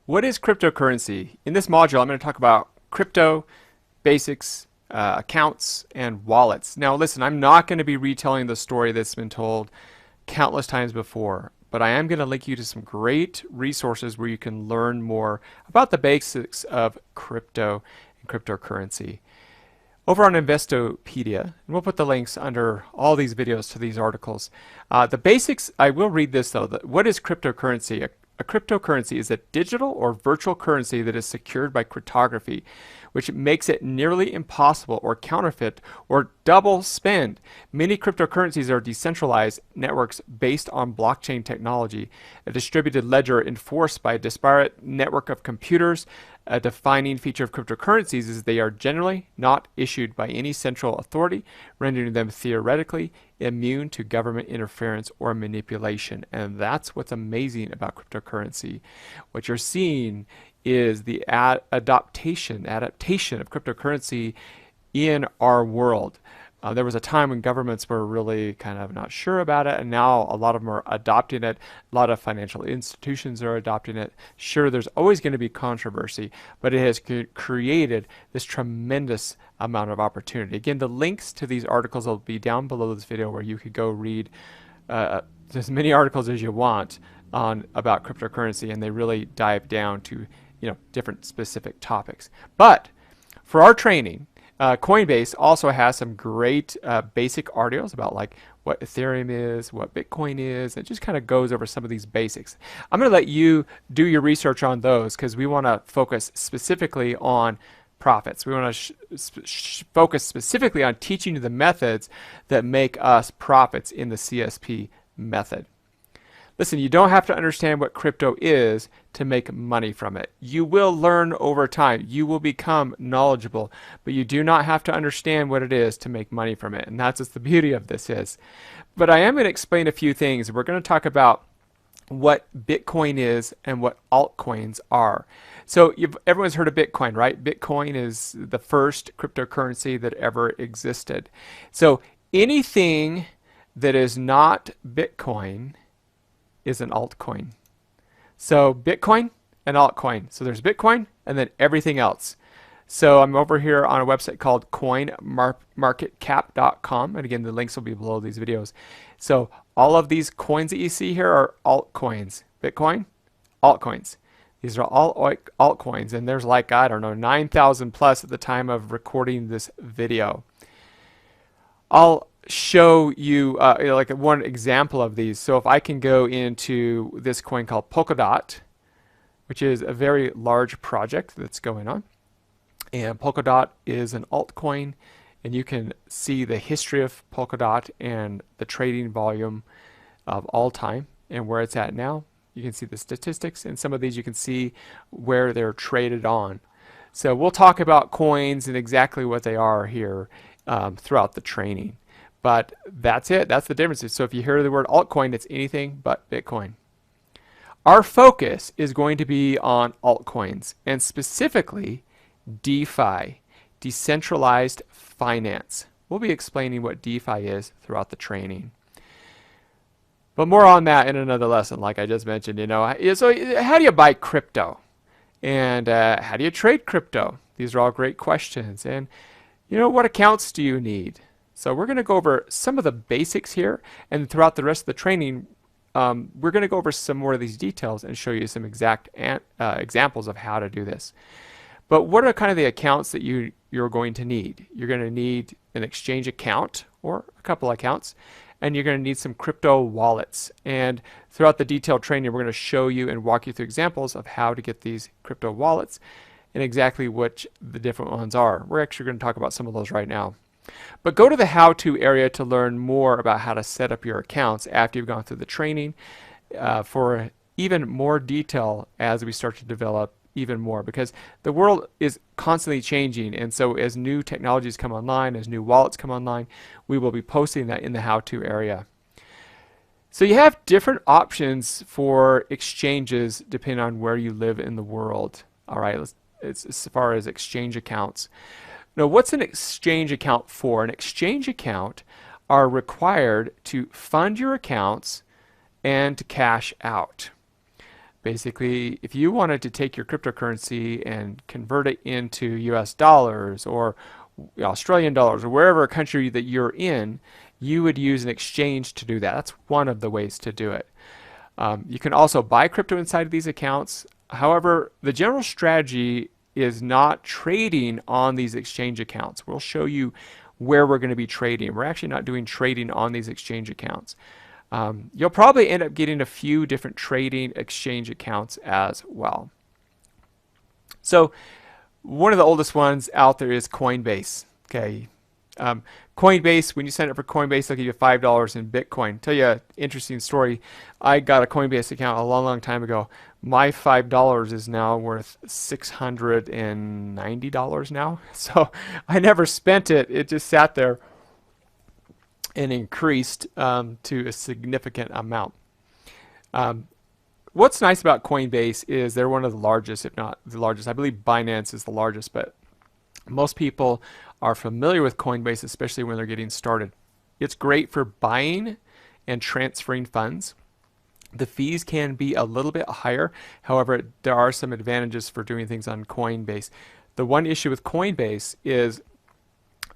What is cryptocurrency? In this module, I'm going to talk about crypto, basics, accounts, and wallets. Now listen, I'm not going to be retelling the story that's been told countless times before, but I am going to link you to some great resources where you can learn more about the basics of crypto and cryptocurrency. Over on Investopedia, and we'll put the links under all these videos to these articles. The basics, I will read this though. What is cryptocurrency? A cryptocurrency is a digital or virtual currency that is secured by cryptography, which makes it nearly impossible or counterfeit or double spend. Many cryptocurrencies are decentralized networks based on blockchain technology, a distributed ledger enforced by a disparate network of computers. A defining feature of cryptocurrencies is they are generally not issued by any central authority, rendering them theoretically immune to government interference or manipulation. And that's what's amazing about cryptocurrency. What you're seeing is the adaptation of cryptocurrency in our world. There was a time when governments were really kind of not sure about it, and now a lot of them are adopting it. A lot of financial institutions are adopting it. Sure, there's always going to be controversy, but it has created this tremendous amount of opportunity. Again, the links to these articles will be down below this video, where you could go read as many articles as you want on about cryptocurrency, and they really dive down to different specific topics. But for our training, Coinbase also has some great basic articles about like what Ethereum is, what Bitcoin is. It just kind of goes over some of these basics. I'm going to let you do your research on those because we want to focus specifically on profits. We want to focus specifically on teaching you the methods that make us profits in the CSP method. Listen, you don't have to understand what crypto is to make money from it. You will learn over time. You will become knowledgeable, but you do not have to understand what it is to make money from it. And that's what the beauty of this is. But I am going to explain a few things. We're going to talk about what Bitcoin is and what altcoins are. So everyone's heard of Bitcoin, right? Bitcoin is the first cryptocurrency that ever existed. So anything that is not Bitcoin is an altcoin. So Bitcoin and altcoin. So there's Bitcoin and then everything else. So I'm over here on a website called coinmarketcap.com. And again, the links will be below these videos. So all of these coins that you see here are altcoins. Bitcoin, altcoins. These are all altcoins. And there's like, I don't know, 9,000 plus at the time of recording this video. I'll show you, like one example of these. So if I can go into this coin called Polkadot, which is a very large project that's going on, and Polkadot is an altcoin, and you can see the history of Polkadot and the trading volume of all time and where it's at now. You can see the statistics, and some of these you can see where they're traded on. So we'll talk about coins and exactly what they are here throughout the training. But that's it. That's the difference. So if you hear the word altcoin, it's anything but Bitcoin. Our focus is going to be on altcoins, and specifically DeFi, decentralized finance. We'll be explaining what DeFi is throughout the training. But more on that in another lesson, like I just mentioned. So how do you buy crypto? And how do you trade crypto? These are all great questions. And what accounts do you need? So we're going to go over some of the basics here, and throughout the rest of the training, we're going to go over some more of these details and show you some exact examples of how to do this. But what are kind of the accounts that you're going to need? You're going to need an exchange account or a couple accounts, and you're going to need some crypto wallets. And throughout the detailed training, we're going to show you and walk you through examples of how to get these crypto wallets and exactly which the different ones are. We're actually going to talk about some of those right now. But go to the how-to area to learn more about how to set up your accounts after you've gone through the training for even more detail as we start to develop even more, because the world is constantly changing, and so as new technologies come online, as new wallets come online, we will be posting that in the how-to area. So you have different options for exchanges depending on where you live in the world. All right, it's as far as exchange accounts. Now, what's an exchange account for? An exchange account are required to fund your accounts and to cash out. Basically, if you wanted to take your cryptocurrency and convert it into US dollars or Australian dollars or wherever country that you're in, you would use an exchange to do that. That's one of the ways to do it. You can also buy crypto inside of these accounts. However, the general strategy is not trading on these exchange accounts. We'll show you where we're going to be trading. We're actually not doing trading on these exchange accounts. You'll probably end up getting a few different trading exchange accounts as well. So one of the oldest ones out there is Coinbase. Okay. Coinbase, when you sign up for Coinbase, they'll give you $5 in Bitcoin. Tell you an interesting story. I got a Coinbase account a long, long time ago. My $5 is now worth $690 now. So I never spent it. It just sat there and increased to a significant amount. What's nice about Coinbase is they're one of the largest, if not the largest. I believe Binance is the largest, but most people are familiar with Coinbase, especially when they're getting started. It's great for buying and transferring funds. The fees can be a little bit higher. However, there are some advantages for doing things on Coinbase. The one issue with Coinbase is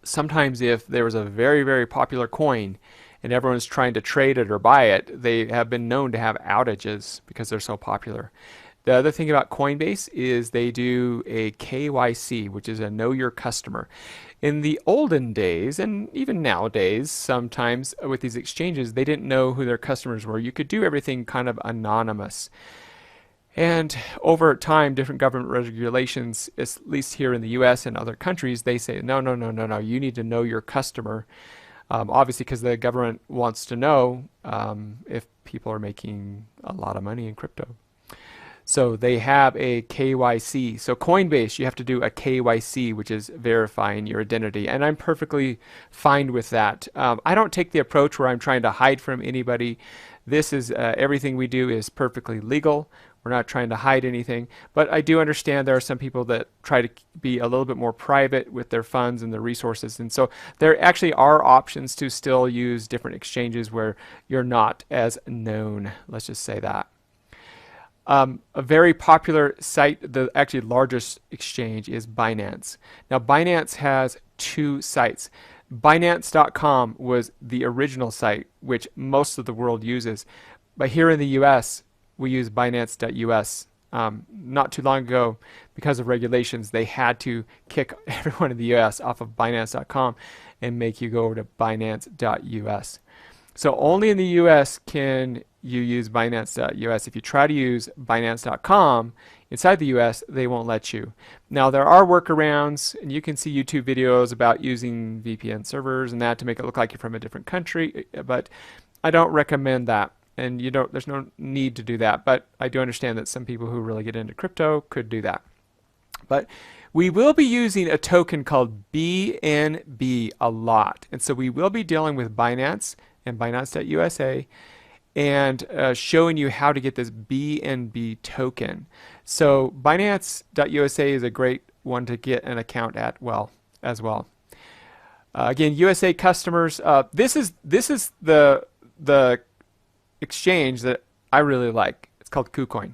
sometimes if there was a very, very popular coin and everyone's trying to trade it or buy it, they have been known to have outages because they're so popular. The other thing about Coinbase is they do a KYC, which is a know your customer. In the olden days, and even nowadays, sometimes with these exchanges, they didn't know who their customers were. You could do everything kind of anonymous. And over time, different government regulations, at least here in the US and other countries, they say, no, no, no, no, no, you need to know your customer. Obviously, because the government wants to know if people are making a lot of money in crypto. So they have a KYC. So Coinbase, you have to do a KYC, which is verifying your identity. And I'm perfectly fine with that. I don't take the approach where I'm trying to hide from anybody. This is everything we do is perfectly legal. We're not trying to hide anything. But I do understand there are some people that try to be a little bit more private with their funds and their resources. And so there actually are options to still use different exchanges where you're not as known. Let's just say that. A very popular site, the actually largest exchange, is Binance. Now Binance has two sites. Binance.com was the original site, which most of the world uses. But here in the US, we use Binance.us. Not too long ago, because of regulations, they had to kick everyone in the US off of Binance.com and make you go over to Binance.us. So only in the US can you use Binance.us. If you try to use Binance.com inside the US, they won't let you. Now there are workarounds, and you can see YouTube videos about using VPN servers and that to make it look like you're from a different country, but I don't recommend that. And there's no need to do that, but I do understand that some people who really get into crypto could do that. But we will be using a token called BNB a lot, and so we will be dealing with Binance and Binance.USA and showing you how to get this BNB token. So Binance.USA is a great one to get an account at as well. Again, USA customers. This is the exchange that I really like. It's called KuCoin.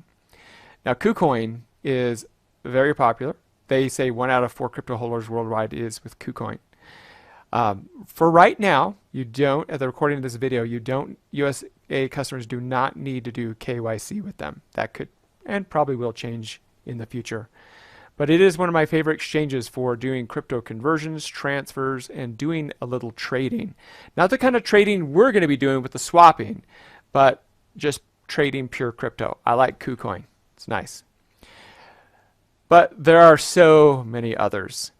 Now KuCoin is very popular. They say 1 out of 4 crypto holders worldwide is with KuCoin. For right now, you don't, at the recording of this video, USA customers do not need to do KYC with them. That could and probably will change in the future. But it is one of my favorite exchanges for doing crypto conversions, transfers, and doing a little trading. Not the kind of trading we're going to be doing with the swapping, but just trading pure crypto. I like KuCoin. It's nice. But there are so many others.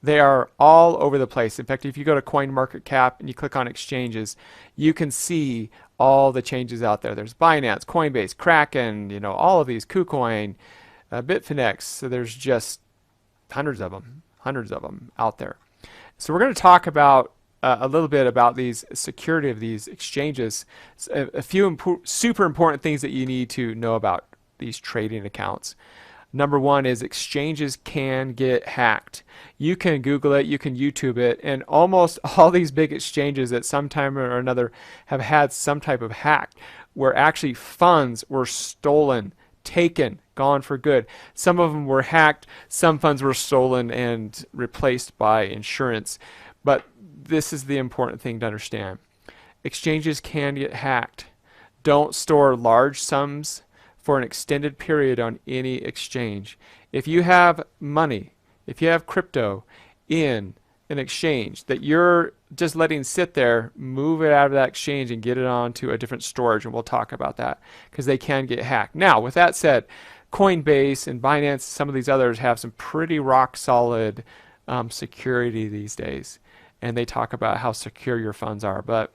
They are all over the place. In fact, if you go to CoinMarketCap and you click on exchanges, you can see all the changes out there. There's Binance, Coinbase, Kraken, all of these, KuCoin, Bitfinex. So there's just hundreds of them out there. So we're going to talk about a little bit about these security of these exchanges, a few super important things that you need to know about these trading accounts. Number one is exchanges can get hacked. You can Google it, you can YouTube it, and almost all these big exchanges at some time or another have had some type of hack. where actually funds were stolen, taken, gone for good. Some of them were hacked, some funds were stolen and replaced by insurance. But this is the important thing to understand. Exchanges can get hacked. Don't store large sums for an extended period on any exchange. If you have money, if you have crypto in an exchange that you're just letting sit there, move it out of that exchange and get it onto a different storage, and we'll talk about that because they can get hacked. Now, with that said, Coinbase and Binance, some of these others have some pretty rock solid security these days, and they talk about how secure your funds are, but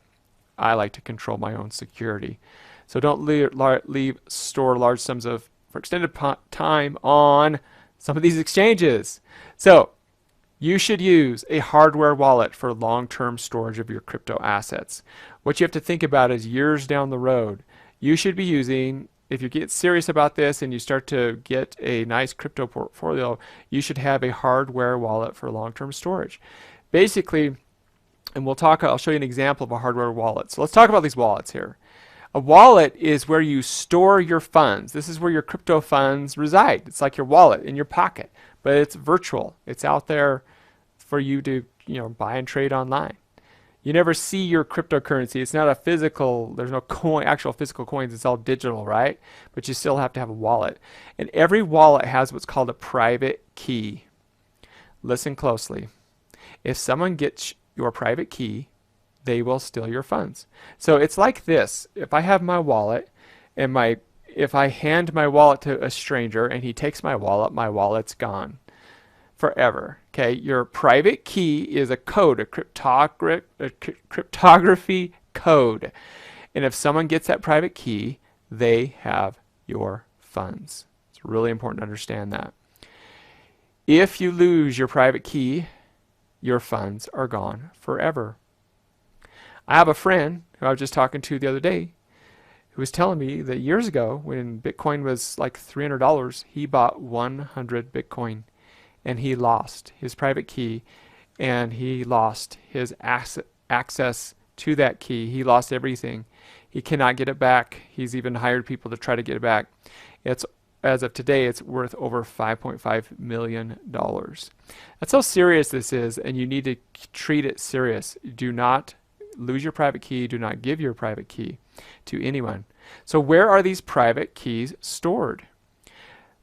I like to control my own security. So don't store large sums for extended time on some of these exchanges. So you should use a hardware wallet for long-term storage of your crypto assets. What you have to think about is years down the road, you should be using, if you get serious about this and you start to get a nice crypto portfolio, you should have a hardware wallet for long-term storage. Basically, and I'll show you an example of a hardware wallet. So let's talk about these wallets here. A wallet is where you store your funds. This is where your crypto funds reside. It's like your wallet in your pocket, but it's virtual. It's out there for you to, buy and trade online. You never see your cryptocurrency. It's not a physical, there's no actual physical coins. It's all digital, right? But you still have to have a wallet. And every wallet has what's called a private key. Listen closely. If someone gets your private key, they will steal your funds. So it's like this. If I have my wallet and if I hand my wallet to a stranger and he takes my wallet's gone forever. Okay, your private key is a code, a cryptography code. And if someone gets that private key, they have your funds. It's really important to understand that. If you lose your private key, your funds are gone forever. I have a friend who I was just talking to the other day who was telling me that years ago when Bitcoin was like $300, he bought 100 Bitcoin and he lost his private key and he lost his access to that key. He lost everything. He cannot get it back. He's even hired people to try to get it back. As of today, it's worth over $5.5 million. That's how serious this is, and you need to treat it serious. Do not lose your private key. Do not give your private key to anyone. So where are these private keys stored?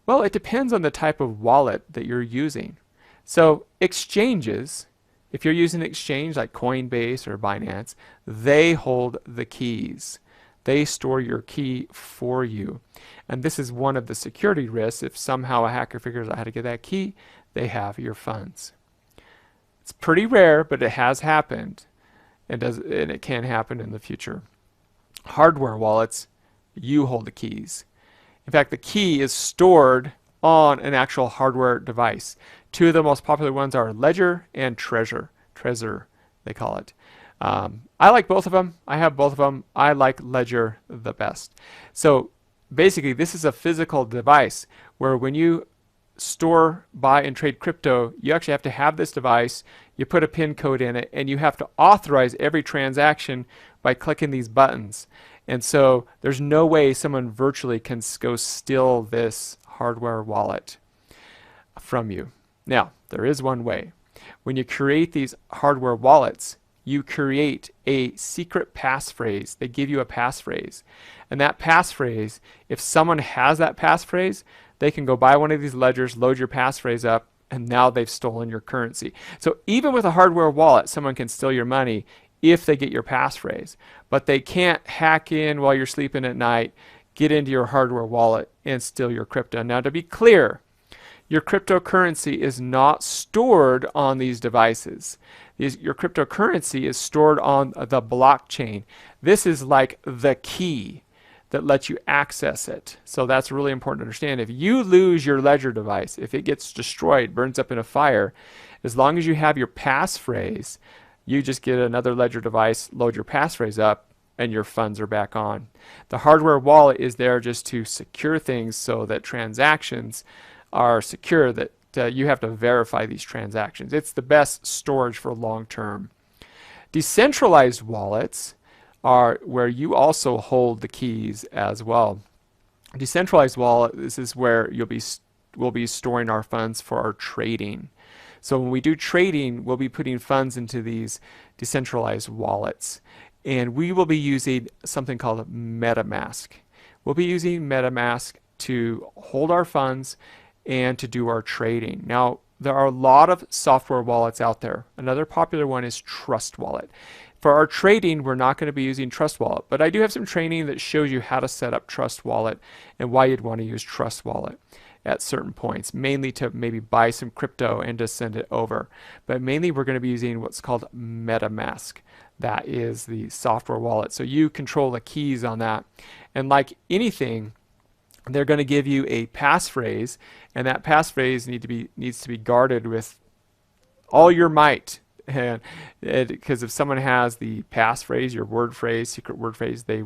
Well, it depends on the type of wallet that you're using. So exchanges, if you're using an exchange like Coinbase or Binance, they hold the keys. They store your key for you. And this is one of the security risks. If somehow a hacker figures out how to get that key, they have your funds. It's pretty rare, but it has happened. And it can happen in the future. Hardware wallets, you hold the keys. In fact, the key is stored on an actual hardware device. Two of the most popular ones are Ledger and Trezor, they call it. I like both of them. I have both of them. I like Ledger the best. So basically, this is a physical device where when you store, buy, and trade crypto, you actually have to have this device. You put a PIN code in it, and you have to authorize every transaction by clicking these buttons. And so there's no way someone virtually can go steal this hardware wallet from you. Now, there is one way. When you create these hardware wallets, you create a secret passphrase. They give you a passphrase. And that passphrase, if someone has that passphrase, they can go buy one of these ledgers, load your passphrase up, and now they've stolen your currency. So even with a hardware wallet, someone can steal your money if they get your passphrase. But they can't hack in while you're sleeping at night, get into your hardware wallet, and steal your crypto. Now, to be clear, your cryptocurrency is not stored on these devices. Your cryptocurrency is stored on the blockchain. This is like the key that lets you access it. So that's really important to understand. If you lose your Ledger device, if it gets destroyed, burns up in a fire, as long as you have your passphrase, you just get another Ledger device, load your passphrase up, and your funds are back on. The hardware wallet is there just to secure things so that transactions are secure, that you have to verify these transactions. It's the best storage for long term. Decentralized wallets are where you also hold the keys as well. Decentralized wallet, this is where we'll be storing our funds for our trading. So when we do trading, we'll be putting funds into these decentralized wallets. And we will be using something called MetaMask. We'll be using MetaMask to hold our funds and to do our trading. Now, there are a lot of software wallets out there. Another popular one is Trust Wallet. For our trading, we're not going to be using Trust Wallet, but I do have some training that shows you how to set up Trust Wallet and why you'd want to use Trust Wallet at certain points, mainly to maybe buy some crypto and to send it over. But mainly we're going to be using what's called MetaMask. That is the software wallet. So you control the keys on that. And like anything, they're going to give you a passphrase, and that passphrase needs to be guarded with all your might. And because if someone has the passphrase, your word phrase, secret word phrase, they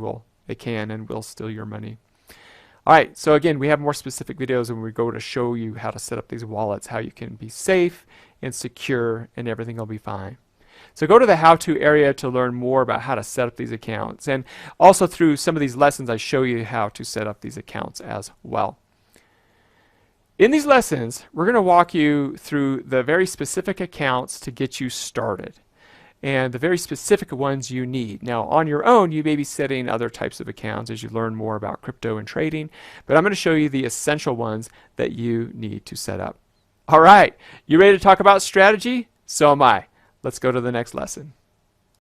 can and will steal your money. All right, so again, we have more specific videos when we go to show you how to set up these wallets, how you can be safe and secure, and everything will be fine. So go to the how-to area to learn more about how to set up these accounts. And also through some of these lessons, I show you how to set up these accounts as well. In these lessons, we're going to walk you through the very specific accounts to get you started, and the very specific ones you need. Now, on your own, you may be setting other types of accounts as you learn more about crypto and trading, but I'm going to show you the essential ones that you need to set up. All right, you ready to talk about strategy? So am I. Let's go to the next lesson.